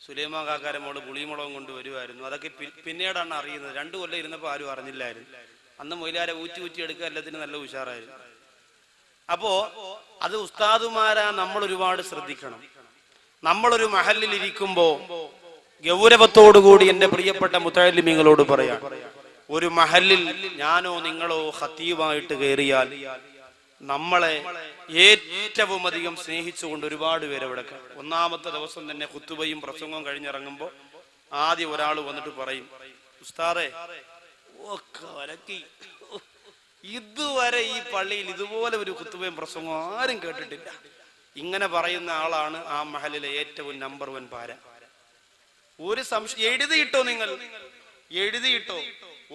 സുലൈമാൻ കാക്കാരെ മോള് പുളിമുളകും കൊണ്ട് വരുമായിരുന്നു. അതൊക്കെ പിന്നീടാണ് അറിയുന്നത്. 2 കൊല്ലം ഇരുന്നപ്പോൾ ആരും അറിഞ്ഞില്ലായിരുന്നു. അന്ന് മൊയിലാരെ ഊറ്റി എടുക്കുക എല്ലാത്തിനും നല്ല ഉഷാറായിരുന്നു. അപ്പോ അത് ഉസ്താദുമാരാ നമ്മൾ ഒരുപാട് ശ്രദ്ധിക്കണം. നമ്മളൊരു മഹല്ലിൽ ഇരിക്കുമ്പോ ഗൗരവത്തോടുകൂടി എൻ്റെ പ്രിയപ്പെട്ട മുത്തഅല്ലിമീങ്ങളോട് പറയാം, ഒരു മഹല്ലിൽ ഞാനോ നിങ്ങളോ ഖതീബായിട്ട് കയറിയാൽ നമ്മളെ ഏറ്റവും അധികം സ്നേഹിച്ചുകൊണ്ട് ഒരുപാട് പേര് അവിടെ. ഒന്നാമത്തെ ദിവസം തന്നെ ഖുതുബയും പ്രസംഗവും കഴിഞ്ഞിറങ്ങുമ്പോൾ ആദ്യം ഒരാൾ വന്നിട്ട് പറയും, ഉസ്താദേ ഇതുവരെ ഈ പള്ളിയിൽ ഇതുപോലെ ഒരു ഖുതുബയും പ്രസംഗവും ആരും കേട്ടിട്ടില്ല. ഇങ്ങനെ പറയുന്ന ആളാണ് ആ മഹലിലെ ഏറ്റവും നമ്പർ 1 പാര. ഒരു സംശയം എഴുതിയിട്ടോ, നിങ്ങൾ എഴുതിയിട്ടോ,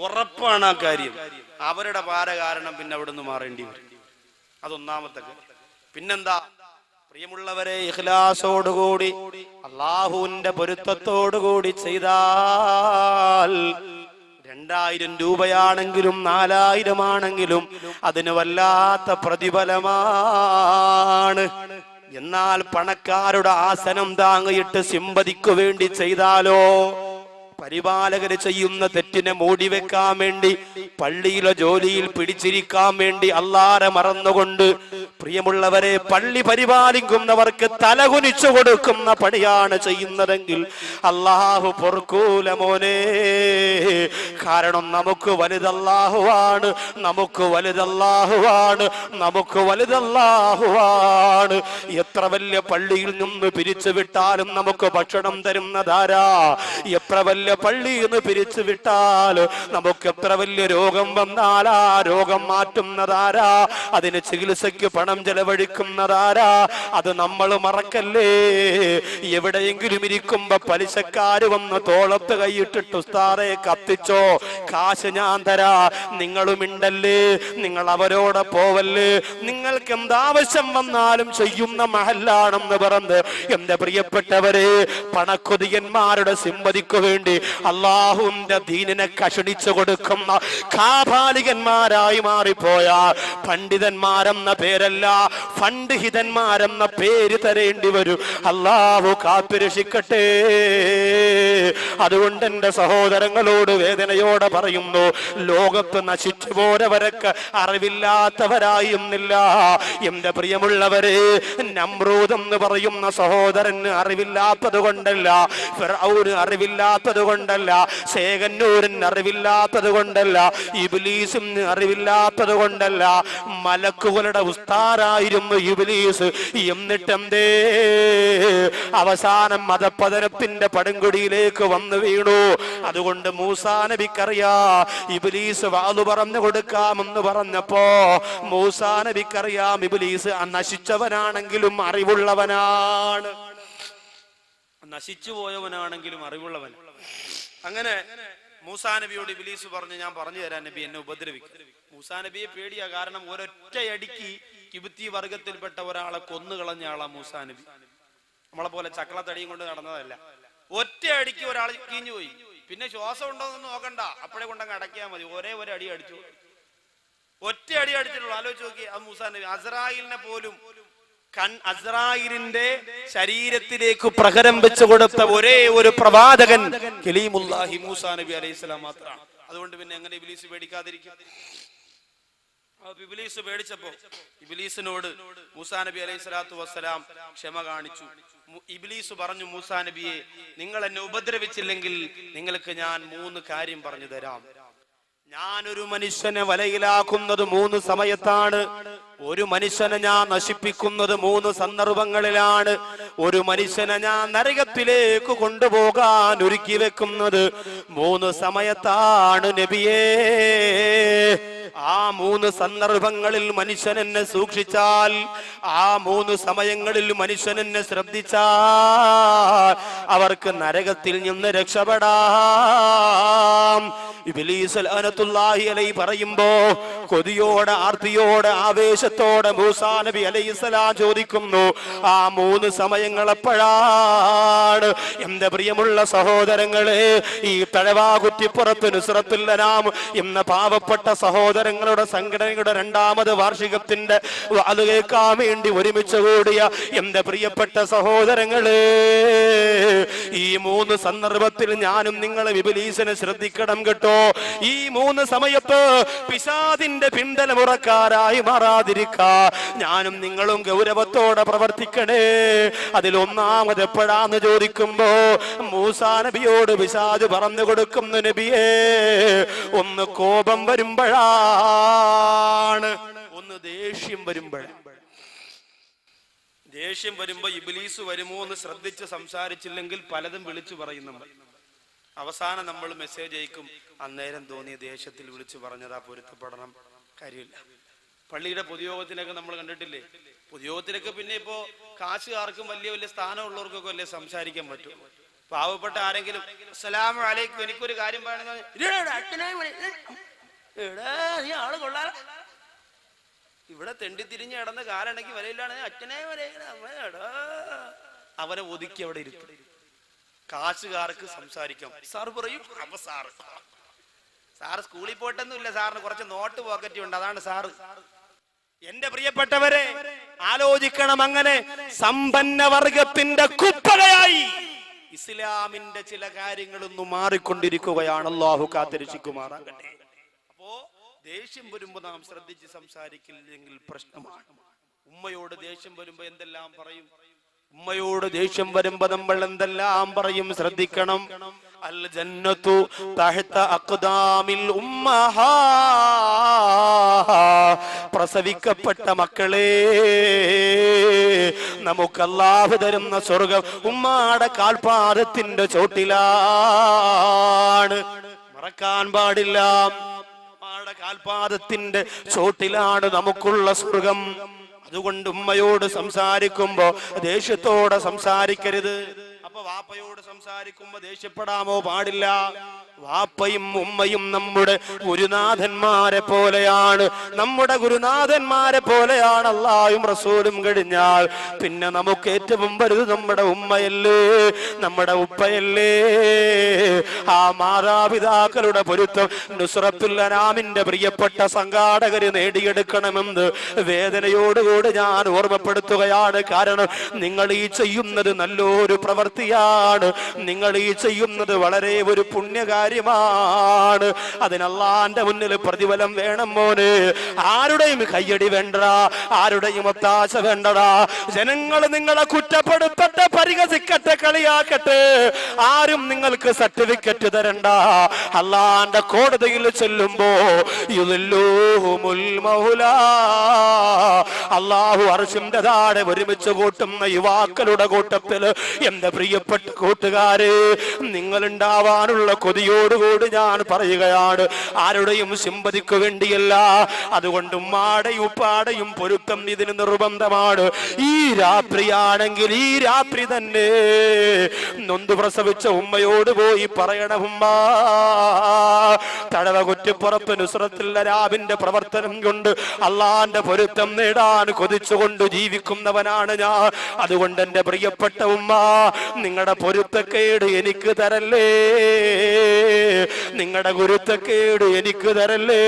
ഉറപ്പാണ് ആ കാര്യം. അവരുടെ പാര കാരണം പിന്നെ അവിടെ നിന്ന് മാറേണ്ടി വരും. അതൊന്നാമത്തെ. പിന്നെന്താ പ്രിയമുള്ളവരെ, ഇഖ്ലാസോടുകൂടി അല്ലാഹുവിന്റെ പൊരുത്തത്തോടുകൂടി ചെയ്താൽ 2000 രൂപയാണെങ്കിലും 4000 ആണെങ്കിലും അതിന് വല്ലാത്ത പ്രതിഫലമാണ്. എന്നാൽ പണക്കാരുടെ ആസനം താങ്ങിയിട്ട് സിമ്പതിക്കു വേണ്ടി ചെയ്താലോ, പരിപാലകര് ചെയ്യുന്ന തെറ്റിനെ മൂടിവെക്കാൻ വേണ്ടി, പള്ളിയിലെ ജോലിയിൽ പിടിച്ചിരിക്കാൻ വേണ്ടി അല്ലാഹുവെ മറന്നുകൊണ്ട്, പ്രിയമുള്ളവരെ, പള്ളി പരിപാലിക്കുന്നവർക്ക് തലകുനിച്ചു കൊടുക്കുന്ന പണിയാണ് ചെയ്യുന്നതെങ്കിൽ അല്ലാഹു പൊറുക്കൂല മോനെ. കാരണം നമുക്ക് വലുതല്ലാഹുവാണ്, നമുക്ക് വലുതല്ലാഹുവാണ്, നമുക്ക് വലുതല്ലാഹുവാണ്. എത്ര വലിയ പള്ളിയിൽ നിന്ന് പിരിച്ചു വിട്ടാലും നമുക്ക് ഭക്ഷണം തരുന്നതാരാ? എത്ര വലിയ പള്ളിയിൽ നിന്ന് പിരിച്ചു വിട്ടാൽ നമുക്ക് എത്ര വലിയ രോഗം വന്നാൽ ആ രോഗം മാറ്റുന്നതാരാ? അതിന് ചികിത്സയ്ക്ക് പണം ചെലവഴിക്കുന്നതാരാ? അത് നമ്മൾ മറക്കല്ലേ. എവിടെയെങ്കിലും ഇരിക്കുമ്പോ പലിശക്കാര് വന്ന് തോളത്ത് കൈയിട്ടിട്ട് ഉസ്താദേ കത്തിച്ചോ, കാശ് ഞാൻ തരാ, നിങ്ങളും ഉണ്ടല്ലേ, നിങ്ങൾ അവരോട് പോവല്ലേ, നിങ്ങൾക്ക് എന്താവശ്യം വന്നാലും ചെയ്യുന്ന മഹല്ലാണെന്ന് പറഞ്ഞ് എന്റെ പ്രിയപ്പെട്ടവരെ, പണക്കൊതിയന്മാരുടെ സിമ്പതിക്കു വേണ്ടി അല്ലാഹുവിന്റെ ദീനിനെ കഷണിച്ചു കൊടുക്കുന്ന കാപാലികന്മാരായി മാറിപ്പോയ പണ്ഡിതന്മാരെന്ന പേരല്ല, ഫണ്ഡിഹിതന്മാരെന്ന പേര് തരേണ്ടി വരും. അല്ലാഹു കാത്തുരക്ഷിക്കട്ടെ. അതുകൊണ്ട് എന്റെ സഹോദരങ്ങളോട് വേദനയോടെ പറയുന്നു, ലോകത്ത് നശിച്ചു പോരവരൊക്കെ അറിവില്ലാത്തവരായിരുന്നില്ല. എന്റെ പ്രിയമുള്ളവരെ, നമ്രൂദ് എന്ന് പറയുന്ന സഹോദരന് അറിവില്ലാത്തത് കൊണ്ടല്ല, ഫിർഔന് അറിവില്ലാത്തത് കൊണ്ടല്ല, ശേഖന്നൂരിന് അറിവില്ലാത്തത് കൊണ്ടല്ല, ഇബ്ലീസിന് അറിവില്ലാത്തത് കൊണ്ടല്ല, മലക്കുകളുടെ ഉസ്താദായിരുന്നു ഇബ്ലീസ്. എന്നിട്ടെന്തേ അവസാനം മതപതനത്തിന്റെ പടുങ്കുടിയിലേക്ക് വന്നു വീണു. അതുകൊണ്ട് മൂസാ നബിക്കറിയാ, ഇബ്ലീസ് വാളു പറഞ്ഞു കൊടുക്കാമെന്ന് പറഞ്ഞപ്പോ മൂസാ നബിക്കറിയാം ഇബ്ലീസ് നശിച്ചവനാണെങ്കിലും അറിവുള്ളവനാണ്, നശിച്ചു പോയവനാണെങ്കിലും അറിവുള്ളവൻ. അങ്ങനെ മൂസാ നബിയോട് ഇബ്ലീസ് പറഞ്ഞു, ഞാൻ പറഞ്ഞു തരാൻ നബി, എന്നെ ഉപദ്രവിക്കും. മൂസാ നബിയെ പേടിയാ. കാരണം ഒരൊറ്റയടിക്ക് കിബുത്തി വർഗത്തിൽപ്പെട്ട ഒരാളെ കൊന്നുകളഞ്ഞ ആളാ മൂസാ നബി. നമ്മളെ പോലെ ചക്കളത്തടിയും കൊണ്ട് നടന്നതല്ല. ഒറ്റയടിക്ക് ഒരാൾ കീഞ്ഞു പോയി. പിന്നെ ശ്വാസം ഉണ്ടോന്ന് നോക്കണ്ട, അപ്പോഴേ കൊണ്ടങ്ങ് അടക്കിയാൽ മതി. ഒരേ ഒരു അടി അടിച്ചു, ഒറ്റ അടി അടിച്ചിട്ടുള്ളൂ. ആലോചിച്ച് നോക്കി ആ മൂസാ നബി. അസ്രായിലിനെ പോലും അസ്രായിലിന്റെ ശരീരത്തിലേക്ക് പ്രഹരം വെച്ചു കൊടുത്ത ഒരേ ഒരു പ്രവാചകൻ കലീമുല്ലാഹി മൂസാ നബി അലൈഹിസ്സലാം മാത്രമാണ്. അതുകൊണ്ട് പിന്നെ എങ്ങനെ ഇബ്ലീസ് പേടിക്കാതിരിക്കും? ഇബ്ലീസ് പേടിച്ചപ്പോ ഇബ്ലീസിനോട് മൂസാ നബി അലൈഹിസ്സലാത്തു വസ്സലാം ക്ഷമ കാണിച്ചു. ഇബ്ലീസ് പറഞ്ഞു, മൂസാ നബിയെ, നിങ്ങൾ എന്നെ ഉപദ്രവിച്ചില്ലെങ്കിൽ നിങ്ങൾക്ക് ഞാൻ 3 കാര്യം പറഞ്ഞു തരാം. ഞാനൊരു മനുഷ്യനെ വലയിലാക്കുന്നത് 3 സമയത്താണ്. ഒരു മനുഷ്യനെ ഞാൻ നശിപ്പിക്കുന്നത് 3 സന്ദർഭങ്ങളിലാണ്. ഒരു മനുഷ്യനെ ഞാൻ നരകത്തിലേക്ക് കൊണ്ടുപോകാൻ ഒരുക്കി വെക്കുന്നത് 3 സമയത്താണ് നബിയേ. ആ 3 സന്ദർഭങ്ങളിൽ മനുഷ്യൻ എന്നെ സൂക്ഷിച്ചാൽ, ആ 3 സമയങ്ങളിൽ മനുഷ്യൻ എന്നെ ശ്രദ്ധിച്ചാൽ അവർക്ക് നരകത്തിൽ നിന്ന് രക്ഷപ്പെടാം. ഇബ്ലീസ് ലഅനത്തുല്ലാഹി അലൈഹി പറയുമ്പോ കൊതിയോടെ, ആർത്തിയോടെ, ആവേശത്തോടെ മൂസാ നബി അലൈഹിസ്സലാം ചോദിക്കുന്നു, ആ 3 സമയങ്ങൾ എപ്പോഴാണ്? എന്റെ പ്രിയമുള്ള സഹോദരങ്ങളെ, ഈ തഴവാകുറ്റിപ്പുറത്ത് നുസ്രത്തുൽ അനാം എന്ന പാവപ്പെട്ട സഹോദരങ്ങളുടെ സംഘടനയുടെ 2ാമത് വാർഷികത്തിന്റെ അത് കേൾക്കാൻ വേണ്ടി ഒരുമിച്ച് കൂടിയ എന്റെ പ്രിയപ്പെട്ട സഹോദരങ്ങളെ, ഈ 3 സന്ദർഭത്തിൽ ഞാനും നിങ്ങളെ ഇബ്ലീസിനെ ശ്രദ്ധിക്കണം കേട്ടോ. ഈ 3 സമയത്ത് പിശാചിന്റെ പിന്തലമുറക്കാരായി മാറാതിരിക്കാ ഞാനും നിങ്ങളും ഗൗരവത്തോടെ പ്രവർത്തിക്കണേ. അതിലൊന്നാമത് എപ്പോഴാന്ന് ചോദിക്കുമ്പോ മൂസാ നബിയോട് പിശാച് പറഞ്ഞു കൊടുക്കുന്നു, നബിയേ, ഒന്ന് കോപം വരുമ്പോഴാണ്, ഒന്ന് ദേഷ്യം വരുമ്പോഴാണ്. ദേഷ്യം വരുമ്പോ ഇബ്ലീസ് വരുമോ എന്ന് ശ്രദ്ധിച്ച് സംസാരിച്ചില്ലെങ്കിൽ പലതും വിളിച്ചു പറയും നമ്മൾ. അവസാനം നമ്മൾ മെസ്സേജ് അയക്കും, അന്നേരം തോന്നിയ ദേഷ്യത്തിൽ വിളിച്ചു പറഞ്ഞതാ, പൊരുത്തപ്പെടണം, കാര്യമില്ല. പള്ളിയുടെ പൊതുയോഗത്തിനൊക്കെ നമ്മൾ കണ്ടിട്ടില്ലേ? പൊതുയോഗത്തിനൊക്കെ പിന്നെ ഇപ്പോ കാശുകാർക്കും വലിയ വലിയ സ്ഥാനമുള്ളവർക്കൊക്കെ അല്ലേ സംസാരിക്കാൻ പറ്റും. പാവപ്പെട്ട ആരെങ്കിലും അസ്സലാമു അലൈക്കും, എനിക്കൊരു കാര്യം പറയണമെന്ന്, ആള് കൊള്ളാ, ഇവിടെ തെണ്ടി തിരിഞ്ഞ് കിടന്ന് കാലണക്കി വരയിലാണ്, അച്ഛനെ അവനെ ഒതുക്കി അവിടെ ഇരുത്തും. കാശുകാർക്ക് സംസാരിക്കാം. സാർ പറയും, അപ്പൊ സാറ് സ്കൂളിൽ പോയിട്ടൊന്നുമില്ല, സാറിന് കുറച്ച് നോട്ട് പോക്കറ്റ് ഉണ്ട്, അതാണ് സാറ്. എന്റെ പ്രിയപ്പെട്ടവരെ, ആലോചിക്കണം. അങ്ങനെ സമ്പന്ന വർഗത്തിന്റെ കുപ്പകയായി ഇസ്ലാമിന്റെ ചില കാര്യങ്ങളൊന്നും മാറിക്കൊണ്ടിരിക്കുകയാണ്. അല്ലാഹു കാത്തിരക്ഷിക്കുമാറാകട്ടെ. അപ്പോ ദേഷ്യം വരുമ്പോ നാം ശ്രദ്ധിച്ച് സംസാരിക്കില്ലെങ്കിൽ പ്രശ്നമാണ്. ഉമ്മയോട് ദേഷ്യം വരുമ്പോ എന്തെല്ലാം പറയും? ഉമ്മയോട് ദേഷ്യം വരുമ്പോ നമ്മൾ എന്തെല്ലാം പറയും? ശ്രദ്ധിക്കണം. അൽ ജന്നത്തു തഹ്ത അഖ്ദാമിൽ ഉമ്മഹാ, പ്രസവിക്കപ്പെട്ട മക്കളെ, നമുക്ക് അല്ലാഹു തരുന്ന സ്വർഗം ഉമ്മാടെ കാൽപാദത്തിന്റെ ചോട്ടിലാണ്. മറക്കാൻ പാടില്ല, ഉമ്മാടെ കാൽപാദത്തിന്റെ ചോട്ടിലാണ് നമുക്കുള്ള സ്വർഗം. അതുകൊണ്ട് ഉമ്മയോട് സംസാരിക്കുമ്പോ ദേഷ്യത്തോടെ സംസാരിക്കരുത്. അപ്പൊ വാപ്പയോട് സംസാരിക്കുമ്പോ ദേഷ്യപ്പെടാമോ? പാടില്ല. വാപ്പയും ഉമ്മയും നമ്മുടെ ഗുരുനാഥന്മാരെ പോലെയാണ്. നമ്മുടെ ഗുരുനാഥന്മാരെ പോലെയാണ് അല്ലാഹുവും റസൂലും കഴിഞ്ഞാൽ പിന്നെ നമുക്ക് ഏറ്റവും വലുത് നമ്മുടെ ഉമ്മയല്ലേ, നമ്മുടെ ഉപ്പയല്ലേ. ആ മാതാപിതാക്കളുടെ പൊരുത്തം നുസ്രത്തുൽ അനാമിന്റെ പ്രിയപ്പെട്ട സംഘാടകര് നേടിയെടുക്കണമെന്ന് വേദനയോടുകൂടി ഞാൻ ഓർമ്മപ്പെടുത്തുകയാണ്. കാരണം നിങ്ങൾ ഈ ചെയ്യുന്നത് നല്ലൊരു പ്രവൃത്തിയാണ്, നിങ്ങൾ ഈ ചെയ്യുന്നത് വളരെ ഒരു പുണ്യകാര്യം ാണ്. അതിന് അല്ലാഹുവിന്റെ മുന്നിൽ പ്രതിഫലം വേണം മോനെ. ആരുടെയും കയ്യടി വേണ്ടടാ, ആരുടെയും ഒത്താശ വേണ്ടടാ. ജനങ്ങൾ നിങ്ങളെ കുറ്റപ്പെടുത്തട്ടെ, പരിഹസിക്കട്ടെ, കളിയാക്കട്ടെ, ആരും നിങ്ങൾക്ക് സർട്ടിഫിക്കറ്റ് തരണ്ട. അല്ലാഹുവിന്റെ കോടതിയിൽ ചെല്ലുമ്പോ യുദില്ലുഹുമുൽ മൗലാ, അല്ലാഹു അർശിന്റെ താഴെ ഒരുമിച്ച് കൂട്ടുന്ന യുവാക്കളുടെ കൂട്ടത്തില് എന്റെ പ്രിയപ്പെട്ട കൂട്ടുകാരെ, നിങ്ങൾ ഉണ്ടാവാനുള്ള കൊതിയോടുകൂടി ഞാൻ പറയുകയാണ്, ആരുടെയും സിമ്പതിക്ക് വേണ്ടിയല്ല. അതുകൊണ്ട് ഉമ്മാടെയും ഉപ്പാടെയും പൊരുത്തം ഇതിന് നിർബന്ധമാണ്. ഈ രാത്രിയാണെങ്കിൽ ഈ രാത്രി തന്നെ നൊന്തു പ്രസവിച്ച ഉമ്മയോട് പോയി പറയണം, ഉമ്മ, തടവ കുറ്റിപ്പുറത്ത് നുസ്രത്തുൽ അനാമിന്റെ പ്രവർത്തനം കൊണ്ട് അള്ളാന്റെ പൊരുത്തം നേടാൻ കൊതിച്ചുകൊണ്ട് ജീവിക്കുന്നവനാണ് ഞാൻ. അതുകൊണ്ട് എന്റെ പ്രിയപ്പെട്ട ഉമ്മ, നിങ്ങളുടെ പൊരുത്തക്കേട് എനിക്ക് തരല്ലേ, നിങ്ങളുടെ ഗുരുത്തക്കേട് എനിക്ക് തരല്ലേ.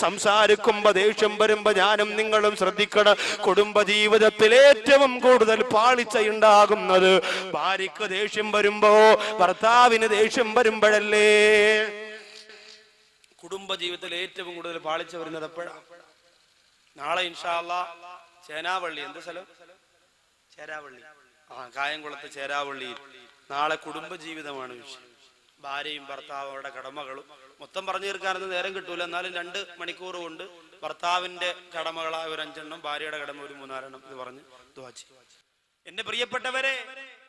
സംസാരിക്കുമ്പോ ദേഷ്യം വരുമ്പോ ഞാനും നിങ്ങളും ശ്രദ്ധിക്കണം. കുടുംബ ജീവിതത്തിൽ ഏറ്റവും കൂടുതൽ പാളിച്ചയുണ്ടാകുന്നത് ഭാര്യക്ക് ദേഷ്യം വരുമ്പോ, ഭർത്താവിന് ദേഷ്യം വരുമ്പോഴല്ലേ. കുടുംബ ജീവിതത്തിൽ ഏറ്റവും കൂടുതൽ പാളിച്ച വരുന്നത് എപ്പോഴാണ്? നാളെ ഇൻഷാ അല്ലാഹ് ചേനാവള്ളി, എന്ത് സ്ഥലം? ചേരാവള്ളി, കായംകുളത്ത് ചേരാവള്ളിയിൽ നാളെ കുടുംബ ജീവിതമാണ് വിഷയം. ഭാര്യയും ഭർത്താവും അവരുടെ കടമകളും മൊത്തം പറഞ്ഞു തീർക്കാനൊന്നും നേരം കിട്ടൂല. എന്നാലും 2 മണിക്കൂർ കൊണ്ട് ഭർത്താവിന്റെ കടമകളായ ഒരു 5 എണ്ണം, ഭാര്യയുടെ കടമ ഒരു 3-4 എണ്ണം ഇത് പറഞ്ഞ് ദുആ ചെയ്യും. എന്റെ പ്രിയപ്പെട്ടവരെ,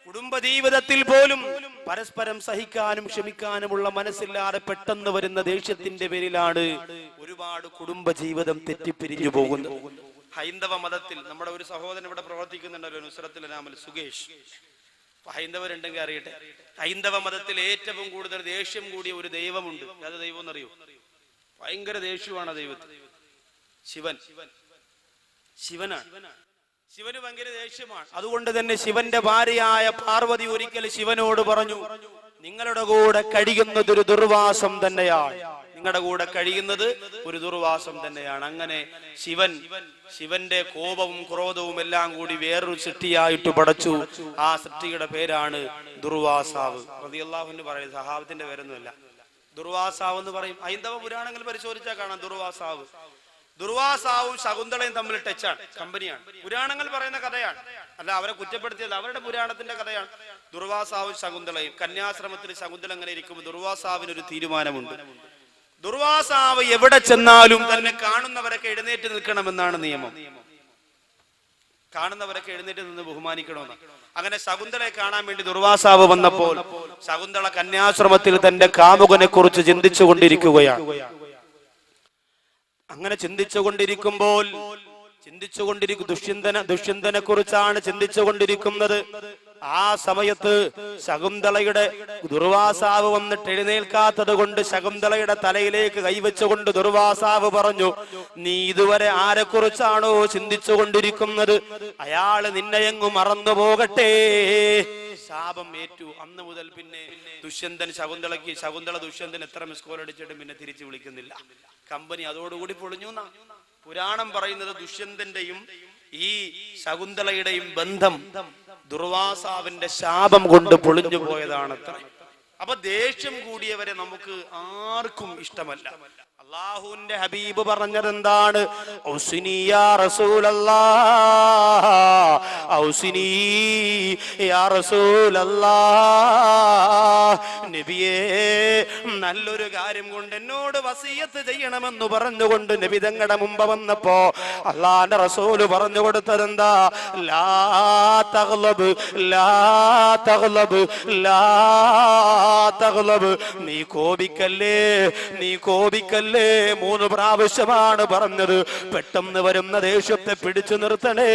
കുടുംബ ജീവിതത്തിൽ പോലും പരസ്പരം സഹിക്കാനും ക്ഷമിക്കാനുമുള്ള മനസ്സില്ലാതെ പെട്ടെന്ന് വരുന്ന ദേഷ്യത്തിന്റെ പേരിലാണ് ഒരുപാട് കുടുംബ ജീവിതം തെറ്റിപ്പിരിഞ്ഞു പോകുന്നത്. ഹൈന്ദവ മതത്തിൽ നമ്മുടെ ഒരു സഹോദരൻ ഇവിടെ പ്രവർത്തിക്കുന്നുണ്ടല്ലോ, നുസ്രത്തുൽ അനാമിൽ, സുകേഷ്. ഹൈന്ദവരുണ്ടെങ്കിൽ അറിയട്ടെ, ഹൈന്ദവ മതത്തിൽ ഏറ്റവും കൂടുതൽ ദേഷ്യം കൂടിയ ഒരു ദൈവമുണ്ട്. അത് ദൈവം എന്നറിയോ? ഭയങ്കര ദേഷ്യമാണ് ദൈവത്തിൽ. ശിവനാണ്. ശിവന് ഭയങ്കര ദേഷ്യമാണ്. അതുകൊണ്ട് തന്നെ ശിവന്റെ ഭാര്യയായ പാർവതി ഒരിക്കൽ ശിവനോട് പറഞ്ഞു, നിങ്ങളുടെ കൂടെ കഴിയുന്നതൊരു ദുർവാസം തന്നെയാണ്. നിങ്ങളുടെ കൂടെ കഴിയുന്നത് ഒരു ദുർവാസം തന്നെയാണ്. അങ്ങനെ ശിവന്റെ കോപവും ക്രോധവും എല്ലാം കൂടി വേറൊരു സൃഷ്ടിയായിട്ട് പടച്ചു. ആ സൃഷ്ടിയുടെ പേരാണ് ദുർവാസാവ് റളിയല്ലാഹു അൻഹു പറയുന്നത്. സഹാബത്തിന്റെ പേരൊന്നുമല്ല. ദുർവാസാവ് എന്ന് പറയും. ഹൈന്ദവ പുരാണങ്ങൾ പരിശോധിച്ചാൽ കാണാം ദുർവാസാവും ശകുന്തളയും തമ്മിൽ ടച്ചാണ്, കമ്പനിയാണ്. പുരാണങ്ങൾ പറയുന്ന കഥയാണ്, അല്ല അവരെ കുറ്റപ്പെടുത്തിയല്ല, അവരുടെ പുരാണത്തിന്റെ കഥയാണ്. ദുർവാസാവും ശകുന്തളയും കന്യാശ്രമത്തിൽ ശകുന്തള അങ്ങനെ ഇരിക്കുമ്പോൾ ദുർവാസാവിനൊരു തീരുമാനമുണ്ട്. ദുർവാസാവ് എവിടെ ചെന്നാലും തന്നെ കാണുന്നവരൊക്കെ എഴുന്നേറ്റ് നിൽക്കണമെന്നാണ് നിയമം. കാണുന്നവരൊക്കെ എഴുന്നേറ്റ് നിന്ന് ബഹുമാനിക്കണമെന്ന്. അങ്ങനെ ശകുന്തളയെ കാണാൻ വേണ്ടി ദുർവാസാവ് വന്നപ്പോൾ ശകുന്തള കന്യാശ്രമത്തിൽ തന്റെ കാമുകനെ കുറിച്ച് ചിന്തിച്ചുകൊണ്ടിരിക്കുകയാണ്. അങ്ങനെ ചിന്തിച്ചുകൊണ്ടിരിക്കുമ്പോൾ ദുഷ്യന്തനെ കുറിച്ചാണ് ചിന്തിച്ചുകൊണ്ടിരിക്കുന്നത്. ആ സമയത്ത് ശകുന്തളയുടെ ദുർവാസാവ് വന്നിട്ട് എഴുന്നേൽക്കാത്തത് കൊണ്ട് ശകുന്തളയുടെ തലയിലേക്ക് കൈവച്ചുകൊണ്ട് ദുർവാസാവ് പറഞ്ഞു, നീ ഇതുവരെ ആരെക്കുറിച്ചാണോ ചിന്തിച്ചുകൊണ്ടിരിക്കുന്നത്, അയാള് നിന്നെയങ്ങു മറന്നു പോകട്ടെ. ശാപം ഏറ്റു. അന്ന് മുതൽ പിന്നെ ദുഷ്യന്തൻ ശകുന്തള ദുഷ്യന്തൻ എത്ര മിസ്കോൾ അടിച്ചിട്ടും പിന്നെ തിരിച്ചു വിളിക്കുന്നില്ല. കമ്പനി അതോടുകൂടി പൊളിഞ്ഞു എന്നാ പുരാണം പറയുന്നത്. ദുഷ്യന്തന്റെയും ഈ ശകുന്തളയുടെയും ബന്ധം ദുർവാസാവിന്റെ ശാപം കൊണ്ട് പൊളിഞ്ഞു പോയതാണത്ര. അപ്പൊ ദേഷ്യം കൂടിയവരെ നമുക്ക് ആർക്കും ഇഷ്ടമല്ല. അല്ലാഹുവിന്റെ ഹബീബ് പറഞ്ഞത് എന്താണ്? ഔസിനി യാ റസൂലല്ലാഹ്, ഔസിനി യാ റസൂലല്ലാഹ്, നബിയേ നല്ലൊരു കാര്യം കൊണ്ട് എന്നോട് വസിയത്ത് ചെയ്യണമെന്ന് പറഞ്ഞുകൊണ്ട് നബി തങ്ങളുടെ മുമ്പ് വന്നപ്പോ അല്ലാഹുവിന്റെ റസൂല് പറഞ്ഞു കൊടുത്തത് എന്താ? ലാ തഗ്ലബ്, ലാ തഗ്ലബ്, ലാ തഗ്ലബ്, നീ കോപിക്കല്ലേ, നീ കോപിക്കല്ലേ. 3 പ്രാവശ്യമാണ് പറഞ്ഞത്. പെട്ടെന്ന് വരുന്ന ദേഷ്യത്തെ പിടിച്ചു നിർത്തണേ.